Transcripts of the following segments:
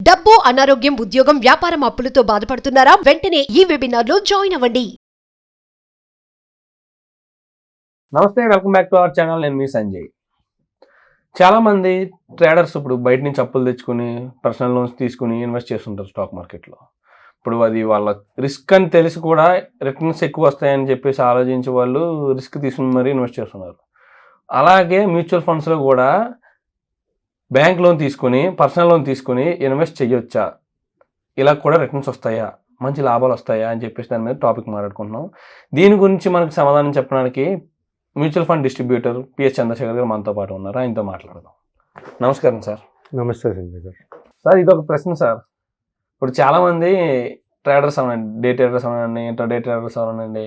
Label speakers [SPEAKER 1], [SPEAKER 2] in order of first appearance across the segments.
[SPEAKER 1] డబ్బు, అనారోగ్యం, ఉద్యోగం, వ్యాపారం అప్పులతో బాధపడుతున్నారా? వెంటనే ఈ వెబినార్ లో జాయిన్ అవ్వండి.
[SPEAKER 2] నమస్తే, welcome back to our channel. నేను మీ సంజయ్. చాలామంది ట్రేడర్స్ ఇప్పుడు బయట నుంచి అప్పులు తెచ్చుకుని పర్సనల్ లోన్స్ తీసుకుని ఇన్వెస్ట్ చేస్తుంటారు స్టాక్ మార్కెట్లో. ఇప్పుడు అది వాళ్ళ రిస్క్ అని తెలిసి కూడా రిటర్న్స్ ఎక్కువ వస్తాయని చెప్పేసి ఆలోచించి వాళ్ళు రిస్క్ తీసుకుని మరీ ఇన్వెస్ట్ చేస్తున్నారు. అలాగే మ్యూచువల్ ఫండ్స్లో కూడా బ్యాంక్ లోన్ తీసుకుని పర్సనల్ లోన్ తీసుకుని ఇన్వెస్ట్ చేయొచ్చా, ఇలా కూడా రిటర్న్స్ వస్తాయా, మంచి లాభాలు వస్తాయా అని చెప్పేసి దాని మీద టాపిక్ మాట్లాడుకుంటున్నాం. దీని గురించి మనకు సమాధానం చెప్పడానికి mutual fund distributor PS Chandrashekhar garu మనతో పాటు ఉన్నారు. ఆయనతో మాట్లాడదాం. నమస్కారం సార్.
[SPEAKER 3] నమస్తే సంజయ్ గారు.
[SPEAKER 2] సార్, ఇది ఒక ప్రశ్న సార్. ఇప్పుడు చాలామంది ట్రేడర్స్ అవనండి, డే ట్రేడర్స్ అవనండి, ఇంటర్డే ట్రేడర్స్ అవనండి,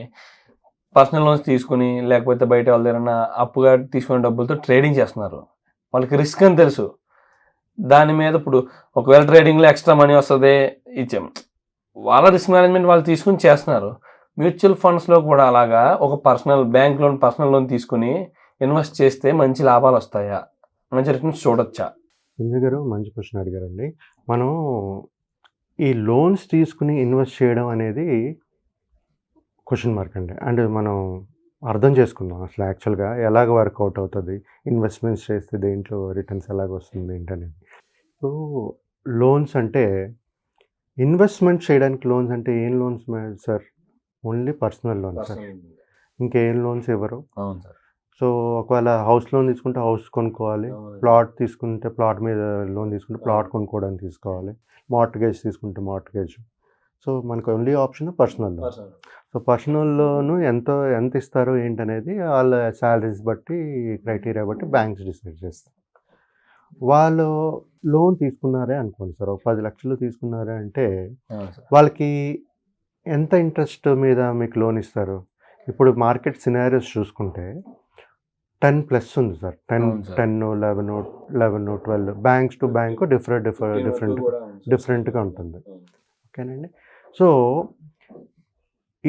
[SPEAKER 2] పర్సనల్ లోన్స్ తీసుకుని లేకపోతే బయట వాళ్ళ దగ్గర అప్పుగా తీసుకునే డబ్బులతో ట్రేడింగ్ చేస్తున్నారు. వాళ్ళకి రిస్క్ అని తెలుసు. దాని మీద ఇప్పుడు ఒకవేళ ట్రేడింగ్లో ఎక్స్ట్రా మనీ వస్తుంది ఇచ్చాం, వాళ్ళ రిస్క్ మేనేజ్మెంట్ వాళ్ళు తీసుకుని చేస్తున్నారు. మ్యూచువల్ ఫండ్స్లో కూడా అలాగా ఒక పర్సనల్ లోన్ తీసుకుని ఇన్వెస్ట్ చేస్తే మంచి లాభాలు వస్తాయా, మంచి రిటర్న్స్ చూడొచ్చా?
[SPEAKER 3] సంజయ్ గారు మంచి క్వశ్చన్ అడిగారండి. మనం ఈ లోన్స్ తీసుకుని ఇన్వెస్ట్ చేయడం అనేది క్వశ్చన్ మార్క్ అండి. అండ్ మనం అర్థం చేసుకుందాం అసలు యాక్చువల్గా ఎలాగ వర్కౌట్ అవుతుంది, ఇన్వెస్ట్మెంట్స్ చేస్తే దేంట్లో రిటర్న్స్ ఎలాగ వస్తుంది ఏంటనేది. ఇప్పుడు లోన్స్ అంటే ఇన్వెస్ట్మెంట్ చేయడానికి లోన్స్ అంటే ఏం loans sir? Only personal loan sir, ఇంకేం లోన్స్ ఇవ్వరు.
[SPEAKER 2] అవును సార్.
[SPEAKER 3] సో ఒకవేళ హౌస్ లోన్ తీసుకుంటే హౌస్ కొనుక్కోవాలి, ప్లాట్ తీసుకుంటే ప్లాట్ మీద లోన్ తీసుకుంటే ప్లాట్ కొనుక్కోవడానికి తీసుకోవాలి, మార్ట్గేజ్ తీసుకుంటే మార్ట్గేజ్. సో మనకు only option personal loan. So personal loan ఎంత ఇస్తారో ఏంటనేది వాళ్ళ శాలరీస్ బట్టి, క్రైటీరియా బట్టి బ్యాంక్స్ డిసైడ్ చేస్తారు. వాళ్ళు లోన్ తీసుకున్నారే అనుకోండి సార్, ఒక 10 లక్షలు తీసుకున్నారే అంటే వాళ్ళకి ఎంత ఇంట్రెస్ట్ మీద మీకు లోన్ ఇస్తారు? ఇప్పుడు మార్కెట్ సినారియోస్ చూసుకుంటే 10+ ఉంది సార్. 10, 11, 12 బ్యాంక్స్ టు బ్యాంక్ డిఫరెంట్గా ఉంటుంది. ఓకేనండి. సో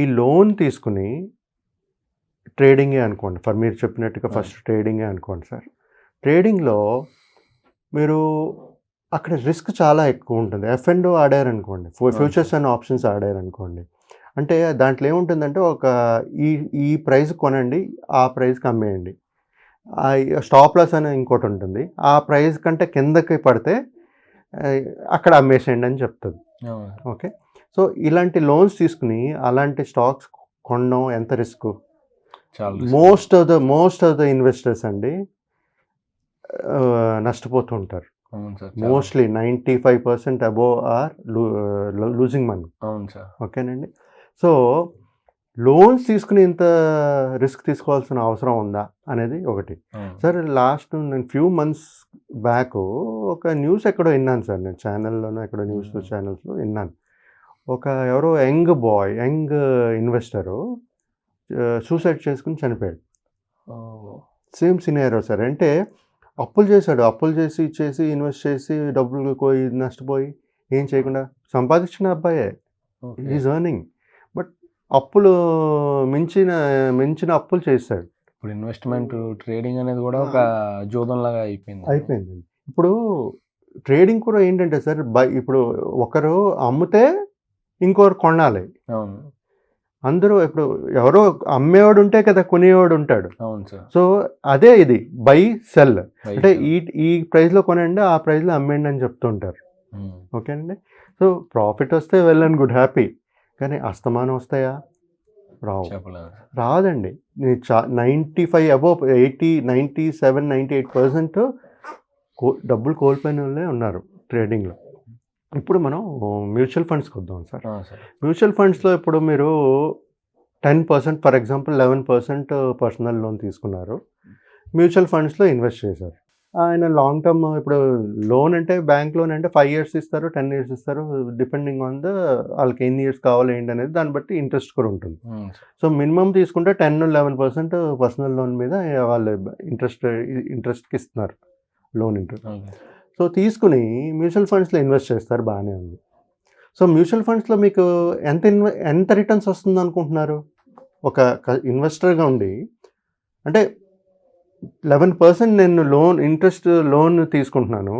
[SPEAKER 3] ఈ లోన్ తీసుకుని ట్రేడింగే అనుకోండి, మీరు చెప్పినట్టుగా ఫస్ట్ ట్రేడింగే అనుకోండి సార్. ట్రేడింగ్లో మీరు అక్కడ రిస్క్ చాలా ఎక్కువ ఉంటుంది. F&O ఆడారనుకోండి, ఫ్యూచర్స్ అండ్ ఆప్షన్స్ ఆడారనుకోండి, అంటే దాంట్లో ఏముంటుందంటే ఒక ఈ ప్రైస్ కొనండి, ఆ ప్రైస్కి అమ్మేయండి. స్టాప్ లాస్ అని ఇంకోటి ఉంటుంది, ఆ ప్రైస్ కంటే కిందకి పడితే అక్కడ అమ్మేసేయండి అని చెప్తుంది. ఓకే. సో ఇలాంటి లోన్స్ తీసుకుని అలాంటి స్టాక్స్ కొనడం ఎంత risk? Most of the investors అండి నష్టపోతూ ఉంటారు. Mostly 95% above are losing money. ఓకేనండి. సో లోన్స్ తీసుకుని ఇంత రిస్క్ తీసుకోవాల్సిన అవసరం ఉందా అనేది ఒకటి. సార్ లాస్ట్ నేను ఫ్యూ మంత్స్ బ్యాక్ ఒక న్యూస్ ఎక్కడో విన్నాను సార్, నేను ఛానల్లోనో ఎక్కడో న్యూస్ ఛానల్స్లో విన్నాను. ఎవరో యంగ్ ఇన్వెస్టరు సూసైడ్ చేసుకుని చనిపోయాడు. Same scenario sir. అంటే అప్పులు చేసి ఇన్వెస్ట్ చేసి డబ్బులు నష్టపోయి ఏం చేయకుండా సంపాదించిన అబ్బాయే, ఈజ్ ఎర్నింగ్, బట్ అప్పులు మించిన అప్పులు చేశాడు.
[SPEAKER 2] ఇప్పుడు ఇన్వెస్ట్మెంట్ ట్రేడింగ్ అనేది కూడా ఒక జోదంలాగా అయిపోయింది.
[SPEAKER 3] ఇప్పుడు ట్రేడింగ్ కూడా ఏంటంటే సార్, ఇప్పుడు ఒకరు అమ్మితే ఇంకొకరు కొనాలి.
[SPEAKER 2] అవును.
[SPEAKER 3] అందరూ ఇప్పుడు ఎవరో అమ్మేవాడు ఉంటే కదా కొనేవాడు ఉంటాడు.
[SPEAKER 2] అవును సార్.
[SPEAKER 3] సో అదే ఇది బై సెల్ అంటే ఈ ప్రైస్లో కొనండి, ఆ ప్రైస్లో అమ్మేయండి అని చెప్తుంటారు. ఓకేనండి. సో ప్రాఫిట్ వస్తే వెల్ అండ్ గుడ్, హ్యాపీ. కానీ అస్తమానం వస్తాయా? రాదండి. 95 అబోవ్ 80, 97, 98% డబ్బులు కోల్పోయిన వాళ్ళే ఉన్నారు ట్రేడింగ్లో. ఇప్పుడు మనం మ్యూచువల్ ఫండ్స్కి వద్దాం సార్. మ్యూచువల్ ఫండ్స్లో ఇప్పుడు మీరు 10%, ఫర్ ఎగ్జాంపుల్ 11% పర్సనల్ లోన్ తీసుకున్నారు, మ్యూచువల్ ఫండ్స్లో ఇన్వెస్ట్ చేశారు. ఆయన లాంగ్ టర్మ్, ఇప్పుడు లోన్ అంటే బ్యాంక్ లోన్ అంటే 5 years ఇస్తారు, 10 years ఇస్తారు, డిపెండింగ్ ఆన్ వాళ్ళకి ఎన్ని ఇయర్స్ కావాలి ఏంటి అనేది దాన్ని బట్టి ఇంట్రెస్ట్ కూడా ఉంటుంది. సో మినిమం తీసుకుంటే 10-11% పర్సనల్ లోన్ మీద వాళ్ళు ఇంట్రెస్ట్కి ఇస్తున్నారు, లోన్ ఇంట్రెస్ట్. సో తీసుకుని మ్యూచువల్ ఫండ్స్లో ఇన్వెస్ట్ చేస్తారు, బాగానే ఉంది. సో మ్యూచువల్ ఫండ్స్లో మీకు ఎంత రిటర్న్స్ వస్తుంది అనుకుంటున్నారు? ఒక ఇన్వెస్టర్గా ఉండి అంటే 11% నేను లోన్ తీసుకుంటున్నాను,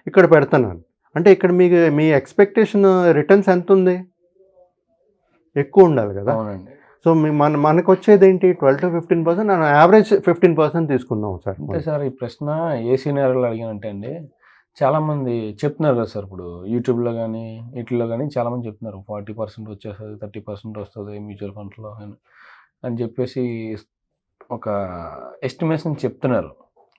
[SPEAKER 3] ఇక్కడ పెడుతున్నాను, అంటే ఇక్కడ మీ ఎక్స్పెక్టేషన్ రిటర్న్స్ ఎంత ఉంది, ఎక్కువ ఉండాలి కదా.
[SPEAKER 2] అవునండి.
[SPEAKER 3] సో మనకు వచ్చేది ఏంటి 12-15%, యావరేజ్ 15% తీసుకుందాం సార్.
[SPEAKER 2] అంటే సార్ ఈ ప్రశ్న ఏ సీనియర్లు అడిగానంటే అండి, చాలామంది చెప్తున్నారు కదా సార్, ఇప్పుడు యూట్యూబ్లో కానీ వీటిల్లో కానీ చాలామంది చెప్తున్నారు 40% వచ్చేస్తుంది, 30% వస్తుంది మ్యూచువల్ ఫండ్స్లో అని చెప్పేసి ఒక ఎస్టిమేషన్ చెప్తున్నారు.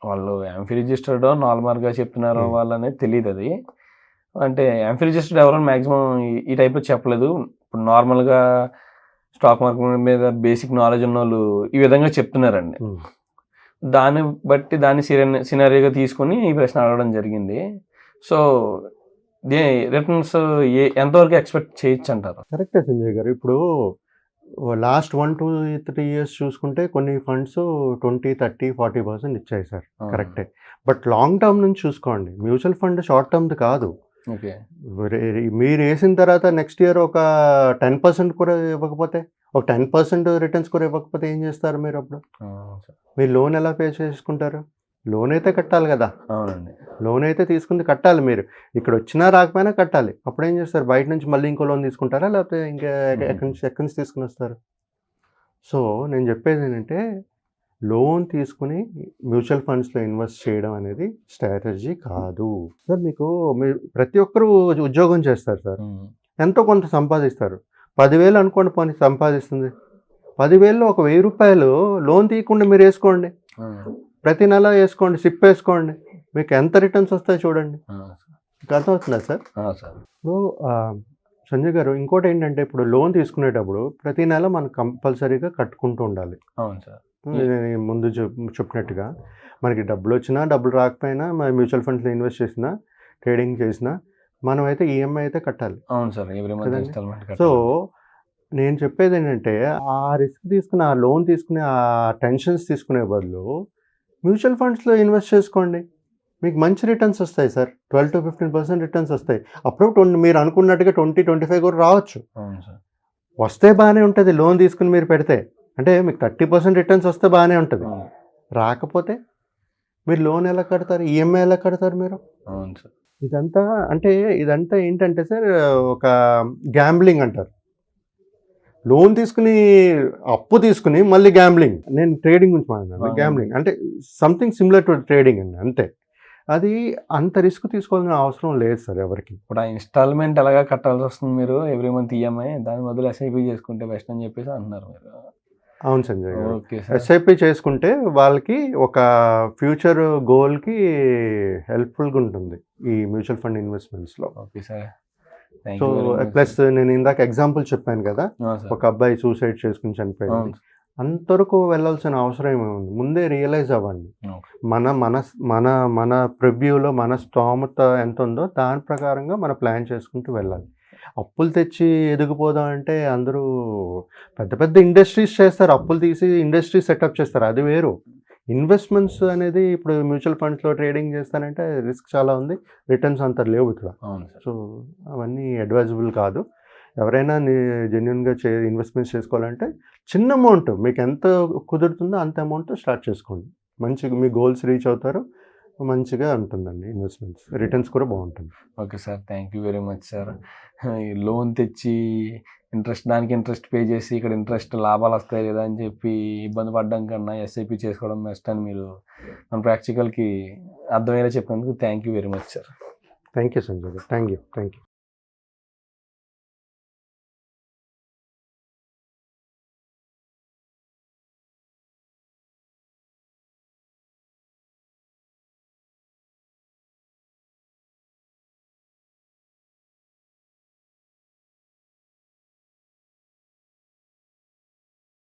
[SPEAKER 2] వాళ్ళు యాంఫీ రిజిస్టర్డో నార్మల్గా చెప్తున్నారో వాళ్ళనేది తెలియదు. అది అంటే యాంఫీ రిజిస్టర్డ్ ఎవరైనా మ్యాక్సిమం ఈ టైప్లో చెప్పలేదు. ఇప్పుడు నార్మల్గా స్టాక్ మార్కెట్ మీద బేసిక్ నాలెడ్జ్ ఉన్న వాళ్ళు ఈ విధంగా చెప్తున్నారండి. దాన్ని బట్టి దాన్ని సినారియోగా తీసుకొని ఈ ప్రశ్న అడగడం జరిగింది. సో రిటర్న్స్ ఎంతవరకు ఎక్స్పెక్ట్ చేయొచ్చు అంటారు?
[SPEAKER 3] కరెక్టే సంజయ్ గారు. ఇప్పుడు లాస్ట్ 1-3 years చూసుకుంటే కొన్ని ఫండ్స్ 20, 30, 40% ఇచ్చాయి సార్. కరెక్టే. బట్ లాంగ్ టర్మ్ నుంచి చూసుకోండి. మ్యూచువల్ ఫండ్ షార్ట్ టర్మ్ది కాదు.
[SPEAKER 2] ఓకే.
[SPEAKER 3] మీరు వేసిన తర్వాత నెక్స్ట్ ఇయర్ ఒక 10% కూడా ఇవ్వకపోతే, ఒక 10% రిటర్న్స్ కూడా ఇవ్వకపోతే ఏం చేస్తారు మీరు? అప్పుడు మీరు లోన్ ఎలా పే చేసుకుంటారు? లోన్ అయితే కట్టాలి కదా.
[SPEAKER 2] అవునండి.
[SPEAKER 3] లోన్ అయితే తీసుకుంది కట్టాలి. మీరు ఇక్కడ వచ్చినా రాకపోయినా కట్టాలి. అప్పుడు ఏం చేస్తారు? బయట నుంచి మళ్ళీ ఇంకో లోన్ తీసుకుంటారా, లేకపోతే ఇంకా ఎక్కడి నుంచి తీసుకుని వస్తారు? సో నేను చెప్పేది ఏంటంటే, లోన్ తీసుకుని మ్యూచువల్ ఫండ్స్లో ఇన్వెస్ట్ చేయడం అనేది స్ట్రాటజీ కాదు సార్. మీరు ప్రతి ఒక్కరూ ఉద్యోగం చేస్తారు సార్, ఎంతో కొంత సంపాదిస్తారు. 10,000 అనుకోండి, పోనీ సంపాదిస్తుంది. 10,000లో ఒక 1,000 రూపాయలు లోన్ తీయకుండా మీరు వేసుకోండి, ప్రతి నెల వేసుకోండి, సిప్ వేసుకోండి, మీకు ఎంత రిటర్న్స్ వస్తాయో చూడండి. అర్థమవుతుందా సార్? ఇప్పుడు సంజయ్ గారు, ఇంకోటి ఏంటంటే, ఇప్పుడు లోన్ తీసుకునేటప్పుడు ప్రతి నెల మనం కంపల్సరీగా కట్టుకుంటూ ఉండాలి.
[SPEAKER 2] అవును సార్.
[SPEAKER 3] నేను ముందు చెప్పినట్టుగా మనకి డబ్బులు వచ్చినా డబ్బులు రాకపోయినా, మన మ్యూచువల్ ఫండ్స్లో ఇన్వెస్ట్ చేసినా ట్రేడింగ్ చేసినా మనం అయితే ఈఎంఐ అయితే కట్టాలి.
[SPEAKER 2] అవును సార్.
[SPEAKER 3] సో నేను చెప్పేది ఏంటంటే, ఆ రిస్క్ తీసుకుని, ఆ లోన్ తీసుకుని, ఆ టెన్షన్స్ తీసుకునే బదులు మ్యూచువల్ ఫండ్స్లో ఇన్వెస్ట్ చేసుకోండి. మీకు మంచి రిటర్న్స్ వస్తాయి సార్. 12-15% రిటర్న్స్ వస్తాయి. అప్పుడు మీరు అనుకున్నట్టుగా 20-25 కూడా రావచ్చు. వస్తే బాగానే ఉంటుంది. లోన్ తీసుకుని మీరు పెడితే అంటే మీకు 30% రిటర్న్స్ వస్తే బాగానే ఉంటుంది. రాకపోతే మీరు లోన్ ఎలా కడతారు, ఈఎంఐ ఎలా కడతారు మీరు?
[SPEAKER 2] అవును సార్.
[SPEAKER 3] ఇదంతా ఏంటంటే సార్, ఒక గ్యాంబ్లింగ్ అంటారు. లోన్ తీసుకుని, అప్పు తీసుకుని మళ్ళీ గ్యాంబ్లింగ్. నేను ట్రేడింగ్ గురించి మాట్లాడుతున్నాను. గ్యాంబ్లింగ్ అంటే సంథింగ్ సిమిలర్ టు ట్రేడింగ్ అండి, అంతే. అది అంత రిస్క్ తీసుకోవాల్సిన అవసరం లేదు సార్ ఎవరికి.
[SPEAKER 2] ఇప్పుడు ఆ ఇన్స్టాల్మెంట్ ఎలాగా కట్టాల్సి వస్తుంది మీరు ఎవ్రీ మంత్ ఈఎంఐ, దాని బదులు ఎస్ఐపి చేసుకుంటే బెస్ట్ అని చెప్పేసి అంటున్నారు మీరు.
[SPEAKER 3] అవును సంజయ్ గారు. ఎస్ఐపి చేసుకుంటే వాళ్ళకి ఒక ఫ్యూచర్ గోల్కి హెల్ప్ఫుల్గా ఉంటుంది ఈ మ్యూచువల్ ఫండ్ ఇన్వెస్ట్మెంట్స్లో.
[SPEAKER 2] Okay sir.
[SPEAKER 3] సో ప్లస్ నేను ఇందాక ఎగ్జాంపుల్ చెప్పాను కదా, ఒక అబ్బాయి సూసైడ్ చేసుకుని చనిపోయింది. అంతవరకు వెళ్ళాల్సిన అవసరం ఏముంది? ముందే రియలైజ్ అవ్వండి. మన ప్రివ్యూలో మన స్తోమత ఎంత ఉందో దాని ప్రకారంగా మన ప్లాన్ చేసుకుంటూ వెళ్ళాలి. అప్పులు తెచ్చి ఎదిగిపోదాం అంటే అందరూ పెద్ద పెద్ద ఇండస్ట్రీస్ చేస్తారు, అప్పులు తీసి ఇండస్ట్రీ సెటప్ చేస్తారు, అది వేరు. ఇన్వెస్ట్మెంట్స్ అనేది ఇప్పుడు మ్యూచువల్ ఫండ్స్లో ట్రేడింగ్ చేస్తానంటే రిస్క్ చాలా ఉంది, రిటర్న్స్ అంత లేవు ఇక్కడ. సో అవన్నీ అడ్వైజబుల్ కాదు. ఎవరైనా జెన్యున్గా ఇన్వెస్ట్మెంట్స్ చేసుకోవాలంటే చిన్న అమౌంట్, మీకు ఎంత కుదురుతుందో అంత అమౌంట్ స్టార్ట్ చేసుకోండి. మంచిగా మీ గోల్స్ రీచ్ అవుతారు, మంచిగా ఉంటుందండి ఇన్వెస్ట్మెంట్స్, రిటర్న్స్ కూడా బాగుంటుంది.
[SPEAKER 2] Okay sir, thank you very much sir. Loan తెచ్చి దానికి ఇంట్రెస్ట్ పే చేసి ఇక్కడ ఇంట్రెస్ట్ లాభాలు వస్తాయి లేదా అని చెప్పి ఇబ్బంది పడడం కన్నా ఎస్ఐపి చేసుకోవడం బెస్ట్ అని మీరు మన ప్రాక్టికల్కి అర్థమయ్యేలా చెప్పినందుకు thank you very much sir.
[SPEAKER 3] Thank you Sanjay గారు. Thank you.